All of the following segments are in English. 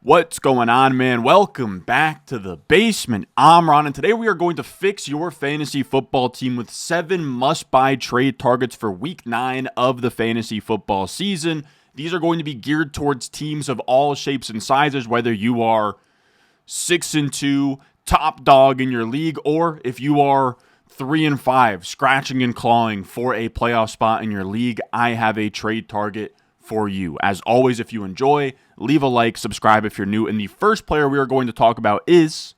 What's going on, man? Welcome back to the basement. I'm Ron, and today we are going to fix your fantasy football team with 7 must-buy trade targets for Week 9 of the fantasy football season. These are going to be geared towards teams of all shapes and sizes, whether you are 6-2, top dog in your league, or if you are 3-5, scratching and clawing for a playoff spot in your league, I have a trade target for you. As always, if you enjoy, leave a like, subscribe if you're new. And the first player we are going to talk about is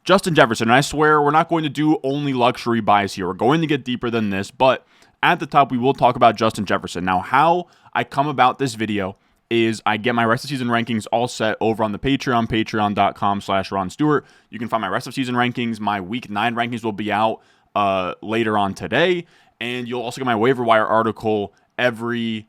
Justin Jefferson. And I swear we're not going to do only luxury buys here. We're going to get deeper than this, but at the top we will talk about Justin Jefferson. Now, how I come about this video is I get my rest of season rankings all set over on the Patreon, patreon.com/Ron Stewart. You can find my rest of season rankings. My Week 9 rankings will be out later on today. And you'll also get my waiver wire article every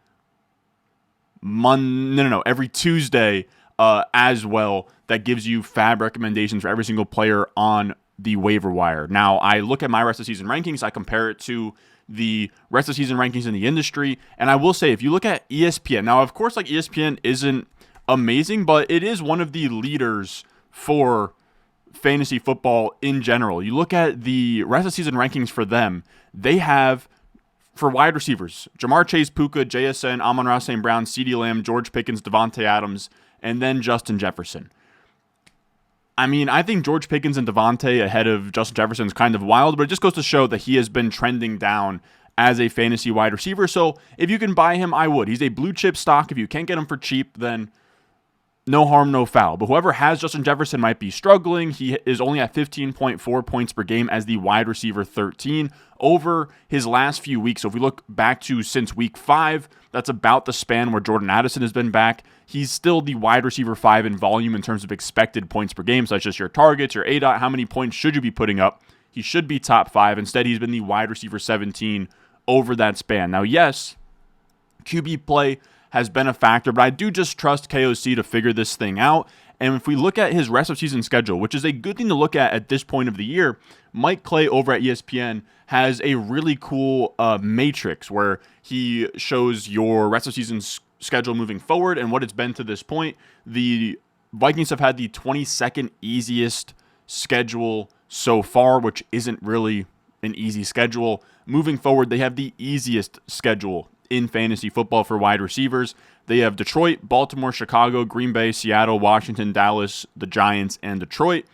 Tuesday as well, that gives you fab recommendations for every single player on the waiver wire. Now, I look at my rest of season rankings, I compare it to the rest of season rankings in the industry, and I will say, if you look at ESPN, now of course, like, ESPN isn't amazing, but it is one of the leaders for fantasy football in general. You look at the rest of season rankings for them, they have, for wide receivers, Jamar Chase, Puka, JSN, Amon-Ra St. Brown, CeeDee Lamb, George Pickens, Devontae Adams, and then Justin Jefferson. I mean, I think George Pickens and Devontae ahead of Justin Jefferson is kind of wild, but it just goes to show that he has been trending down as a fantasy wide receiver. So if you can buy him, I would. He's a blue chip stock. If you can't get him for cheap, then no harm, no foul. But whoever has Justin Jefferson might be struggling. He is only at 15.4 points per game as the wide receiver 13 over his last few weeks. So if we look back to since week 5, that's about the span where Jordan Addison has been back. He's still the wide receiver 5 in volume in terms of expected points per game. So that's just your targets, your ADOT, how many points should you be putting up. He should be top 5. Instead, he's been the wide receiver 17 over that span. Now, yes, QB play has been a factor, but I do just trust KOC to figure this thing out. And if we look at his rest of season schedule, which is a good thing to look at this point of the year, Mike Clay over at ESPN has a really cool matrix where he shows your rest of season schedule moving forward and what it's been to this point. The Vikings have had the 22nd easiest schedule so far, which isn't really an easy schedule. Moving forward, they have the easiest schedule in fantasy football for wide receivers. They have Detroit, Baltimore, Chicago, Green Bay, Seattle, Washington, Dallas, the Giants, and Detroit.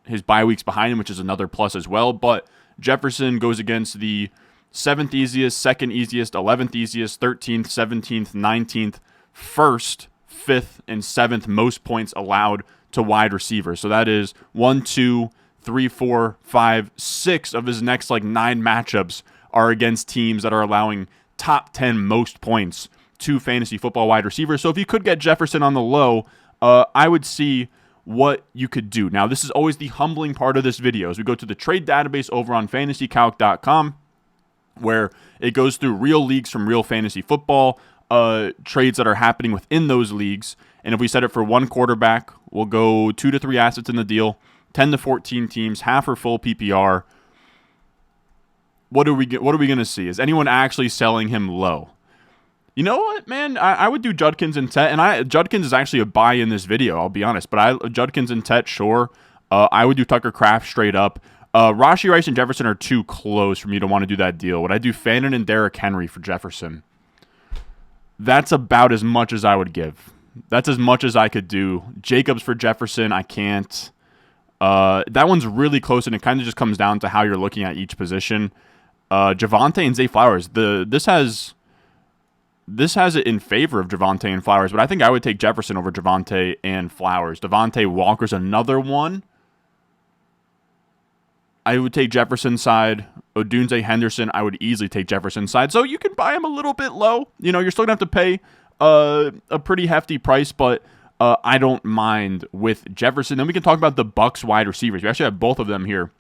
His bye week's behind him, which is another plus as well. But Jefferson goes against the 7th easiest, 2nd easiest, 11th easiest, 13th, 17th, 19th, 1st, 5th, and 7th most points allowed to wide receivers. So that is 1, 2, 3, 4, 5, 6 of his next 9 matchups are against teams that are allowing top 10 most points to fantasy football wide receivers. So if you could get Jefferson on the low, I would see what you could do. Now, this is always the humbling part of this video, as we go to the trade database over on fantasycalc.com, where it goes through real leagues from real fantasy football, trades that are happening within those leagues. And if we set it for one quarterback, we'll go 2 to 3 assets in the deal, 10 to 14 teams, half or full PPR. What are we going to see? Is anyone actually selling him low? You know what, man? I would do Judkins and Tet, and Judkins is actually a buy in this video, I'll be honest. But Judkins and Tet, sure. I would do Tucker Kraft straight up. Rashee Rice and Jefferson are too close for me to want to do that deal. Would I do Fannin and Derrick Henry for Jefferson? That's about as much as I would give. That's as much as I could do. Jacobs for Jefferson, I can't. That one's really close, and it kind of just comes down to how you're looking at each position. Javonte and Zay Flowers. This has it in favor of Javonte and Flowers, but I think I would take Jefferson over Javonte and Flowers. Devontae Walker's another one. I would take Jefferson side. Odunze Henderson, I would easily take Jefferson side. So you can buy him a little bit low. You know, you're still going to have to pay a pretty hefty price, but I don't mind with Jefferson. Then we can talk about the Bucs wide receivers. We actually have both of them here.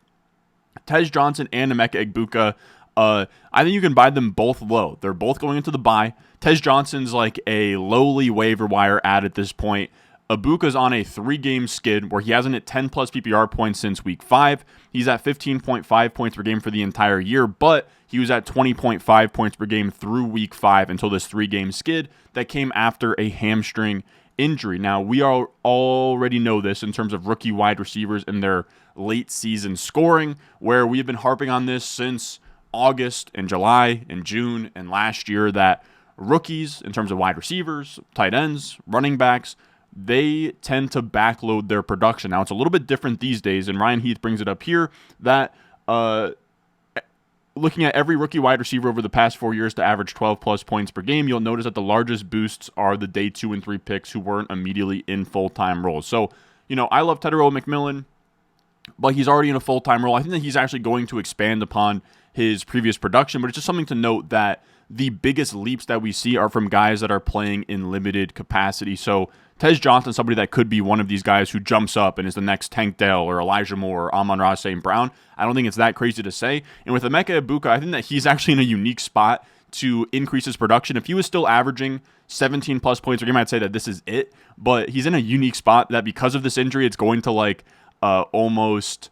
Tej Johnson and Emeka Egbuka. I think you can buy them both low. They're both going into the buy. Tej Johnson's like a lowly waiver wire ad at this point. Ibuka's on a 3-game skid where he hasn't hit 10-plus PPR points since week 5. He's at 15.5 points per game for the entire year, but he was at 20.5 points per game through week 5 until this 3-game skid that came after a hamstring injury. Now, we already know this in terms of rookie wide receivers and their late season scoring, where we've been harping on this since August and July and June and last year, that rookies, in terms of wide receivers, tight ends, running backs, they tend to backload their production. Now, it's a little bit different these days, and Ryan Heath brings it up here, that looking at every rookie wide receiver over the past 4 years to average 12 plus points per game, you'll notice that the largest boosts are the day 2 and 3 picks who weren't immediately in full-time roles. So, I love Tetairoa McMillan, but he's already in a full-time role. I think that he's actually going to expand upon his previous production, but it's just something to note that the biggest leaps that we see are from guys that are playing in limited capacity. So Tez Johnson, somebody that could be one of these guys who jumps up and is the next Tank Dell or Elijah Moore or Amon-Ra St. Brown. I don't think it's that crazy to say. And with Emeka Egbuka, I think that he's actually in a unique spot to increase his production. If he was still averaging 17 plus points per game, I'd say that this is it. But he's in a unique spot that because of this injury, it's going to almost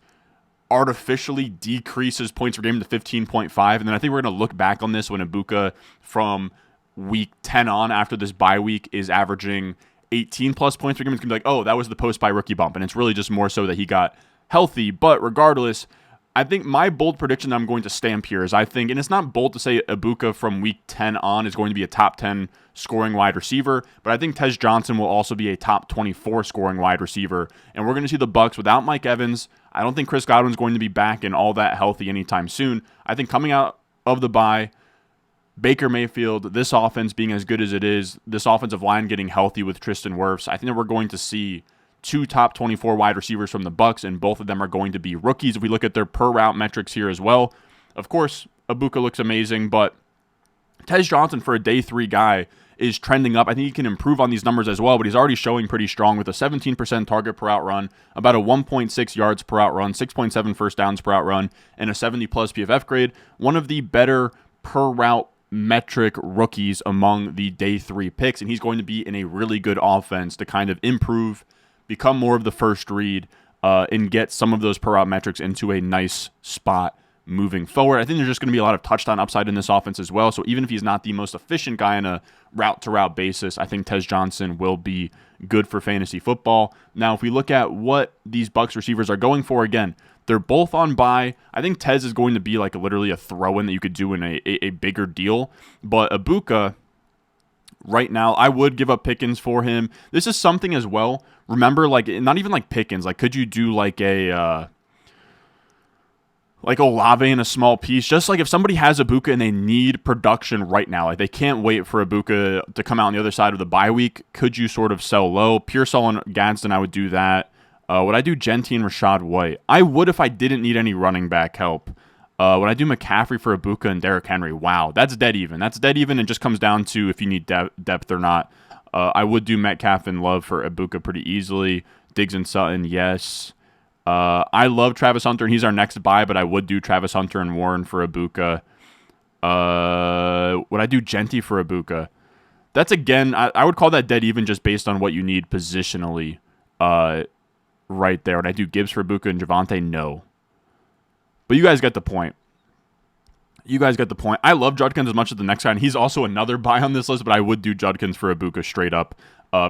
artificially decrease his points per game to 15.5. And then I think we're going to look back on this when Egbuka from week 10 on after this bye week is averaging 18 plus points per game. It's going to be like, oh, that was the post-bye rookie bump. And it's really just more so that he got healthy. But regardless, I think my bold prediction that I'm going to stamp here is and it's not bold to say Egbuka from week 10 on is going to be a top 10 scoring wide receiver, but I think Tez Johnson will also be a top 24 scoring wide receiver. And we're going to see the Bucs without Mike Evans. I don't think Chris Godwin's going to be back and all that healthy anytime soon. I think coming out of the bye, Baker Mayfield, this offense being as good as it is, this offensive line getting healthy with Tristan Wirfs, I think that we're going to see 2 top 24 wide receivers from the Bucs, and both of them are going to be rookies. If we look at their per route metrics here as well, of course, Egbuka looks amazing, but Tez Johnson for a day 3 guy is trending up. I think he can improve on these numbers as well, but he's already showing pretty strong with a 17% target per out run, about a 1.6 yards per out run, 6.7 first downs per out run, and a 70-plus PFF grade. One of the better per route metric rookies among the day 3 picks, and he's going to be in a really good offense to kind of improve, become more of the first read, and get some of those per route metrics into a nice spot moving forward. I think there's just going to be a lot of touchdown upside in this offense as well. So even if he's not the most efficient guy on a route-to-route basis, I think Tez Johnson will be good for fantasy football. Now, if we look at what these Bucs receivers are going for, again, they're both on bye. I think Tez is going to be like literally a throw-in that you could do in a bigger deal. But Egbuka, right now, I would give up Pickens for him. This is something as well. Remember, not even like Pickens. Could you do like Olave in a small piece? Just like if somebody has Egbuka and they need production right now, they can't wait for Egbuka to come out on the other side of the bye week, could you sort of sell low? Pearsall and Gadsden, I would do that. Would I do Genty and Rashad White? I would if I didn't need any running back help. Would I do McCaffrey for Egbuka and Derrick Henry? Wow, that's dead even. That's dead even. It just comes down to if you need depth or not. I would do Metcalf and Love for Egbuka pretty easily. Diggs and Sutton, yes. I love Travis Hunter, and he's our next buy, but I would do Travis Hunter and Warren for Egbuka. Would I do Genty for Egbuka? That's, again, I would call that dead even just based on what you need positionally right there. Would I do Gibbs for Egbuka and Javonte? No. But you guys get the point. I love Judkins as much as the next guy, and he's also another buy on this list, but I would do Judkins for Egbuka straight up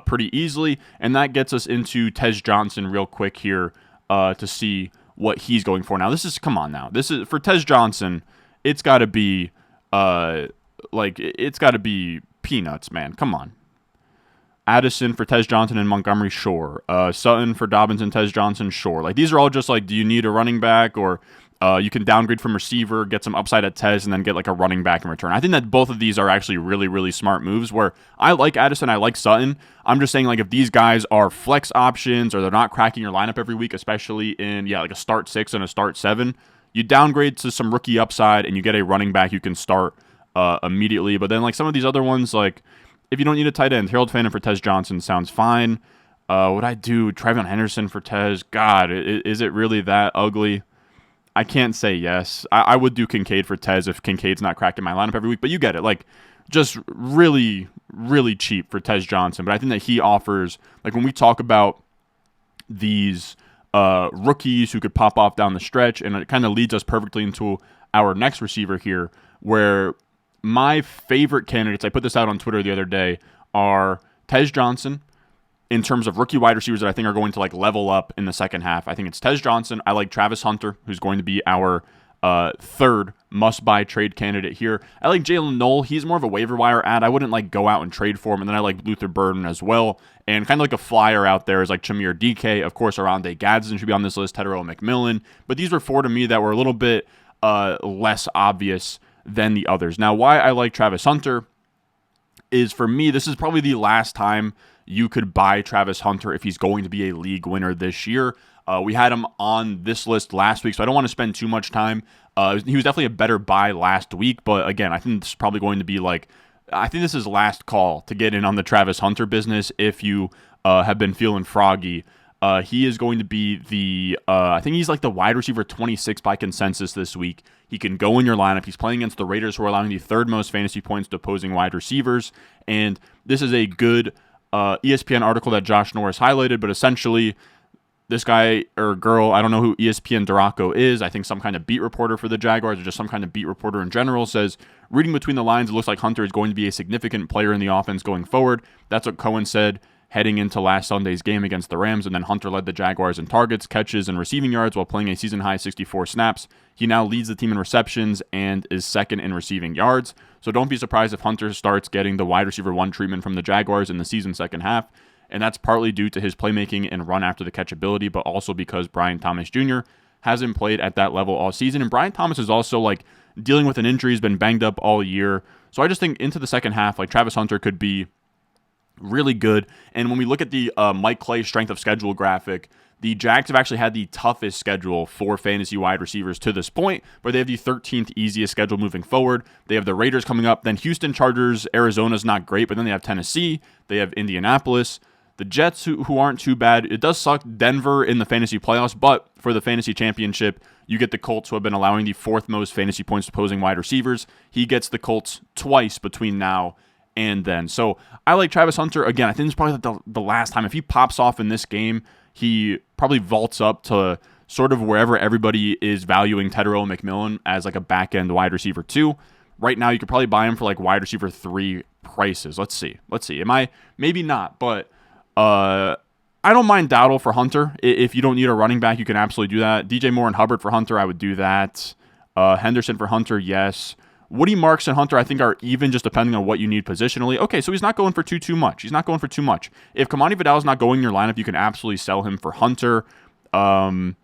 pretty easily. And that gets us into Tez Johnson real quick here to see what he's going for. Now, come on now. This is for Tez Johnson, it's got to be peanuts, man. Come on. Addison for Tez Johnson and Montgomery, sure. Sutton for Dobbins and Tez Johnson, sure. These are all just do you need a running back, or you can downgrade from receiver, get some upside at Tez, and then get a running back in return. I think that both of these are actually really, really smart moves where I like Addison, I like Sutton. I'm just saying if these guys are flex options or they're not cracking your lineup every week, especially in a start 6 and a start 7, you downgrade to some rookie upside and you get a running back you can start immediately. But then some of these other ones, if you don't need a tight end, Harold Fannin for Tez Johnson sounds fine. Would I do Travion Henderson for Tez? God, is it really that ugly? I can't say yes. I would do Kincaid for Tez if Kincaid's not cracking my lineup every week, but you get it. Just really, really cheap for Tez Johnson. But I think that he offers, when we talk about these rookies who could pop off down the stretch, and it kind of leads us perfectly into our next receiver here, where my favorite candidates, I put this out on Twitter the other day, are Tez Johnson, in terms of rookie wide receivers that I think are going to like level up in the second half. I think it's Tez Johnson. I like Travis Hunter, who's going to be our third must-buy trade candidate here. I like Jalen Knoll. He's more of a waiver wire ad. I wouldn't like go out and trade for him. And then I like Luther Burden as well. And kind of like a flyer out there is like Chimere DK. Of course, Arande Gadsden should be on this list. Tetero McMillan. But these were four to me that were a little bit less obvious than the others. Now, why I like Travis Hunter is, for me, this is probably the last time you could buy Travis Hunter if he's going to be a league winner this year. We had him on this list last week, so I don't want to spend too much time. He was definitely a better buy last week, but again, I think this is probably going to be like, I think this is last call to get in on the Travis Hunter business if you have been feeling froggy. He is going to be I think he's like the wide receiver 26 by consensus this week. He can go in your lineup. He's playing against the Raiders, who are allowing the third most fantasy points to opposing wide receivers, and this is a good ESPN article that Josh Norris highlighted, but essentially, this guy or girl, I don't know who ESPN Duraco is, I think some kind of beat reporter for the Jaguars or just some kind of beat reporter in general, says, reading between the lines, it looks like Hunter is going to be a significant player in the offense going forward. That's what Cohen said heading into last Sunday's game against the Rams, and then Hunter led the Jaguars in targets, catches, and receiving yards while playing a season-high 64 snaps. He now leads the team in receptions and is second in receiving yards. So don't be surprised if Hunter starts getting the wide receiver 1 treatment from the Jaguars in the season's second half. And that's partly due to his playmaking and run after the catch ability, but also because Brian Thomas Jr. hasn't played at that level all season. And Brian Thomas is also like dealing with an injury. He's been banged up all year. So I just think into the second half, like Travis Hunter could be really good. And when we look at the Mike Clay strength of schedule graphic, the Jags have actually had the toughest schedule for fantasy wide receivers to this point, but they have the 13th easiest schedule moving forward. They have the Raiders coming up, then Houston, Chargers, Arizona's not great, but then they have Tennessee, they have Indianapolis, the Jets, who aren't too bad. It does suck Denver in the fantasy playoffs, but for the fantasy championship, you get the Colts, who have been allowing the 4th most fantasy points to opposing wide receivers. He gets the Colts twice between now and then. So I like Travis Hunter. Again, I think it's probably the last time. If he pops off in this game, he probably vaults up to sort of wherever everybody is valuing Tetero McMillan as like a back-end wide receiver 2. Right now, you could probably buy him for like wide receiver 3 prices. Let's see. Maybe not, but I don't mind Dowdle for Hunter. If you don't need a running back, you can absolutely do that. DJ Moore and Hubbard for Hunter, I would do that. Henderson for Hunter, yes. Woody Marks and Hunter, I think, are even just depending on what you need positionally. Okay, so he's not going for too much. If Kamani Vidal is not going in your lineup, you can absolutely sell him for Hunter. I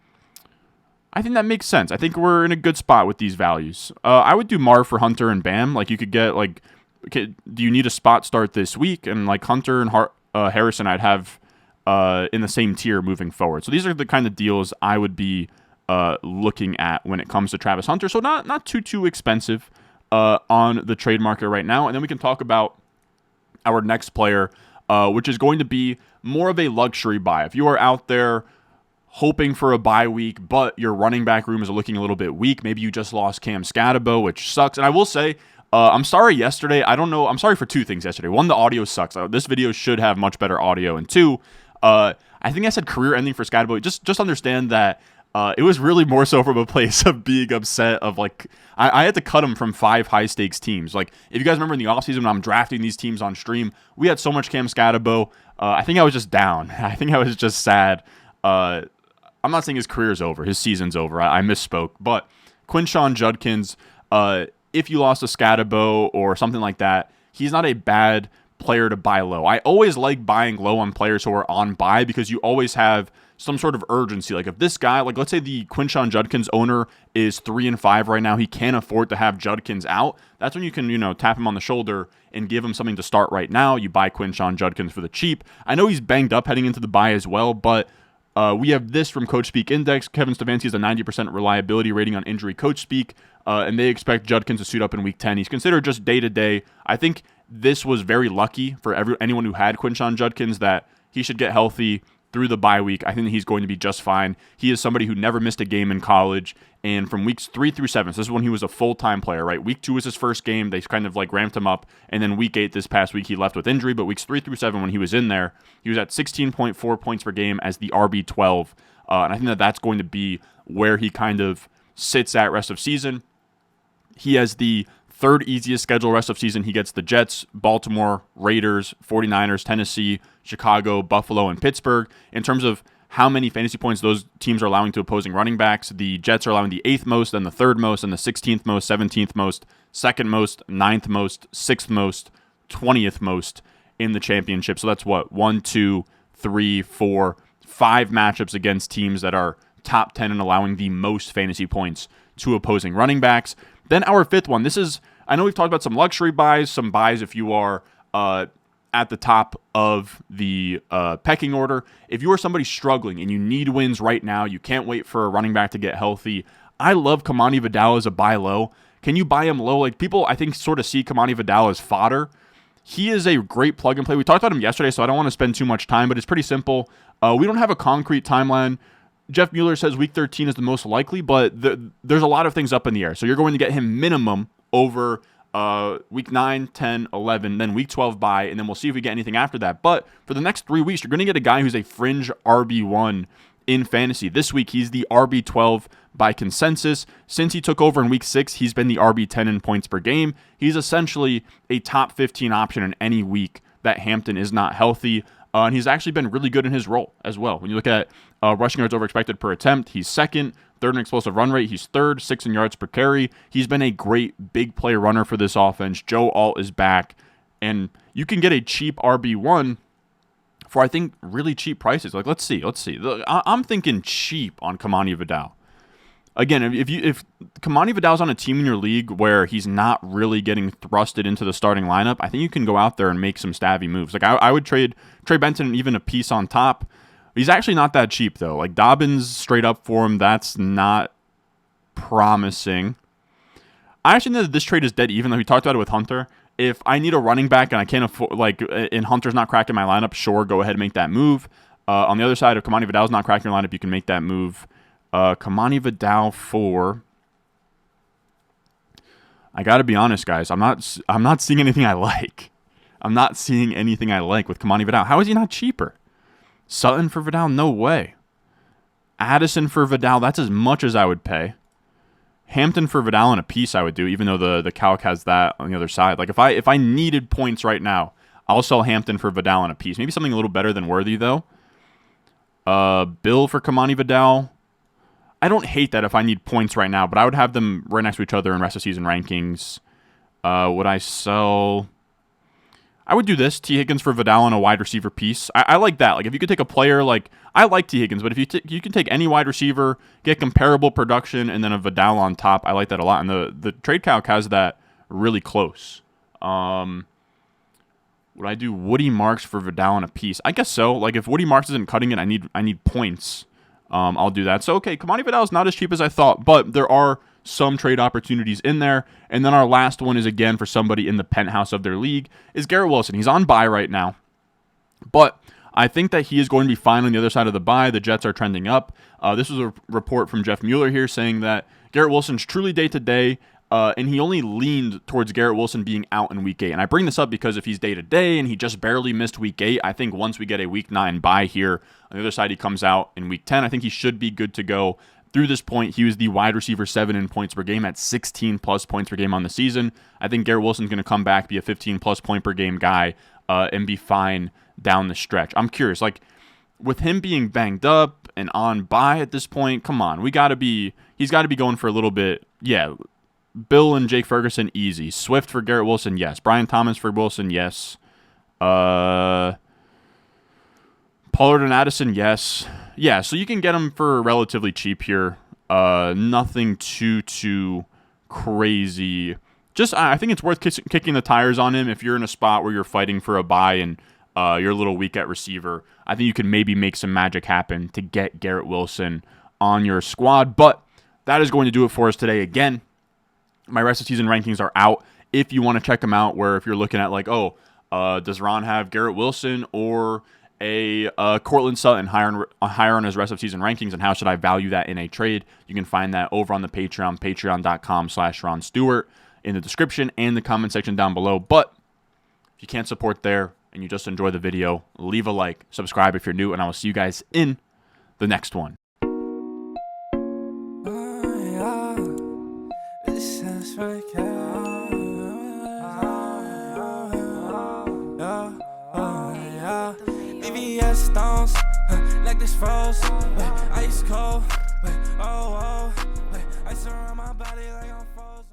think that makes sense. I think we're in a good spot with these values. I would do Marv for Hunter and Bam. Like, you could get, like, okay, do you need a spot start this week? And, like, Hunter and Harrison, I'd have in the same tier moving forward. So these are the kind of deals I would be looking at when it comes to Travis Hunter. So not too expensive on the trade market right now. And then we can talk about our next player, which is going to be more of a luxury buy. If you are out there hoping for a bye week, but your running back room is looking a little bit weak, maybe you just lost Cam Scatabo, which sucks. And I will say, I'm sorry yesterday. I'm sorry for 2 things yesterday. 1, the audio sucks. This video should have much better audio. And 2, I think I said career ending for Scatabo. Just understand that it was really more so from a place of being upset of like, I had to cut him from 5 high stakes teams. Like, if you guys remember in the offseason when I'm drafting these teams on stream, we had so much Cam Scatabo. I think I was just down. I think I was just sad. I'm not saying his career's over. His season's over. I misspoke. But Quinshon Judkins, if you lost a Scatabo or something like that, he's not a bad player to buy low. I always like buying low on players who are on buy because you always have some sort of urgency. Like if this guy, like let's say the Quinshon Judkins owner is 3-5 right now, he can't afford to have Judkins out. That's when you can, tap him on the shoulder and give him something to start right now. You buy Quinshon Judkins for the cheap. I know he's banged up heading into the bye as well, but we have this from Coach Speak Index. Kevin Stefanski has a 90% reliability rating on Injury Coach Speak, and they expect Judkins to suit up in Week 10. He's considered just day-to-day. I think this was very lucky for anyone who had Quinshon Judkins that he should get healthy through the bye week. I think he's going to be just fine. He is somebody who never missed a game in college, and from weeks 3 through 7, so this is when he was a full-time player, right? Week 2 was his first game. They kind of like ramped him up, and then week 8 this past week he left with injury, but weeks 3 through 7 when he was in there, he was at 16.4 points per game as the RB12, and I think that's going to be where he kind of sits at rest of season. He has the third easiest schedule rest of season. He gets the Jets, Baltimore, Raiders, 49ers, Tennessee, Chicago, Buffalo, and Pittsburgh. In terms of how many fantasy points those teams are allowing to opposing running backs, the Jets are allowing the 8th most, then the 3rd most, and the 16th most, 17th most, 2nd most, 9th most, 6th most, 20th most in the championship. So that's what? 1, 2, 3, 4, 5 matchups against teams that are top 10 and allowing the most fantasy points to opposing running backs. Then our 5th one. This is, I know we've talked about some luxury buys, some buys if you are at the top of the pecking order. If you are somebody struggling and you need wins right now, you can't wait for a running back to get healthy. I love Kamani Vidal as a buy low. Can you buy him low? Like, people, I think, sort of see Kamani Vidal as fodder. He is a great plug and play. We talked about him yesterday, so I don't want to spend too much time, but it's pretty simple. We don't have a concrete timeline. Jeff Mueller says week 13 is the most likely, but there's a lot of things up in the air. So you're going to get him minimum over week 9, 10, 11, then week 12 bye, and then we'll see if we get anything after that. But for the next 3 weeks, you're going to get a guy who's a fringe RB1 in fantasy. This week, he's the RB12 by consensus. Since he took over in week 6, he's been the RB10 in points per game. He's essentially a top 15 option in any week that Hampton is not healthy. And he's actually been really good in his role as well. When you look at rushing yards over expected per attempt, he's 2nd. 3rd in explosive run rate, he's 3rd. 6th in yards per carry. He's been a great big play runner for this offense. Joe Alt is back. And you can get a cheap RB1 for, I think, really cheap prices. Like, let's see. I'm thinking cheap on Kamani Vidal. Again, if Kamani Vidal's on a team in your league where he's not really getting thrusted into the starting lineup, I think you can go out there and make some stabby moves. Like, I would trade Trey Benson and even a piece on top. He's actually not that cheap, though. Like, Dobbins straight up for him, that's not promising. I actually know that this trade is dead even, though we talked about it with Hunter. If I need a running back and I can't afford, like, and Hunter's not cracking my lineup, sure, go ahead and make that move. On the other side, if Kamani Vidal's not cracking your lineup, you can make that move. Kamani Vidal for... I got to be honest, guys. I'm not seeing anything I like. I'm not seeing anything I like with Kamani Vidal. How is he not cheaper? Sutton for Vidal? No way. Addison for Vidal? That's as much as I would pay. Hampton for Vidal and a piece I would do, even though the calc has that on the other side. Like, if I needed points right now, I'll sell Hampton for Vidal and a piece. Maybe something a little better than Worthy, though. Bill for Kamani Vidal. I don't hate that if I need points right now, but I would have them right next to each other in rest of season rankings. Would I sell... I would do this, T. Higgins for Vidal and a wide receiver piece. I like that. Like, if you could take a player, like, I like T. Higgins, but if you can take any wide receiver, get comparable production, and then a Vidal on top, I like that a lot. And the trade calc has that really close. Would I do Woody Marks for Vidal and a piece? I guess so. Like, if Woody Marks isn't cutting it, I need points. I'll do that. So, okay, Kamani Vidal is not as cheap as I thought, but there are some trade opportunities in there. And then our last one is, again, for somebody in the penthouse of their league, is Garrett Wilson. He's on bye right now, but I think that he is going to be fine on the other side of the bye. The Jets are trending up. This was a report from Jeff Mueller here saying that Garrett Wilson's truly day-to-day, and he only leaned towards Garrett Wilson being out in Week 8. And I bring this up because if he's day-to-day and he just barely missed Week 8, I think once we get a Week 9 bye here, on the other side he comes out in Week 10, I think he should be good to go. Through this point, he was the wide receiver 7 in points per game at 16-plus points per game on the season. I think Garrett Wilson's going to come back, be a 15-plus point per game guy, and be fine down the stretch. I'm curious, like, with him being banged up and on bye at this point, come on, he's got to be going for a little bit. Yeah, Bill and Jake Ferguson, easy. Swift for Garrett Wilson, yes. Brian Thomas for Wilson, yes. Pollard and Addison, yes. Yeah, so you can get him for relatively cheap here. Nothing too crazy. Just, I think it's worth kicking the tires on him if you're in a spot where you're fighting for a bye and you're a little weak at receiver. I think you can maybe make some magic happen to get Garrett Wilson on your squad. But that is going to do it for us today. Again, my rest of season rankings are out. If you want to check them out, where if you're looking at like, does Ron have Garrett Wilson or a Cortland Sutton higher on his rest of season rankings, and how should I value that in a trade? You can find that over on the Patreon, patreon.com/Ron Stewart, in the description and the comment section down below. But if you can't support there and you just enjoy the video, leave a like, subscribe if you're new, and I will see you guys in the next one. This sounds like stones, like this froze. Wait, ice cold. Wait, oh, oh. Wait, ice around my body like I'm frozen.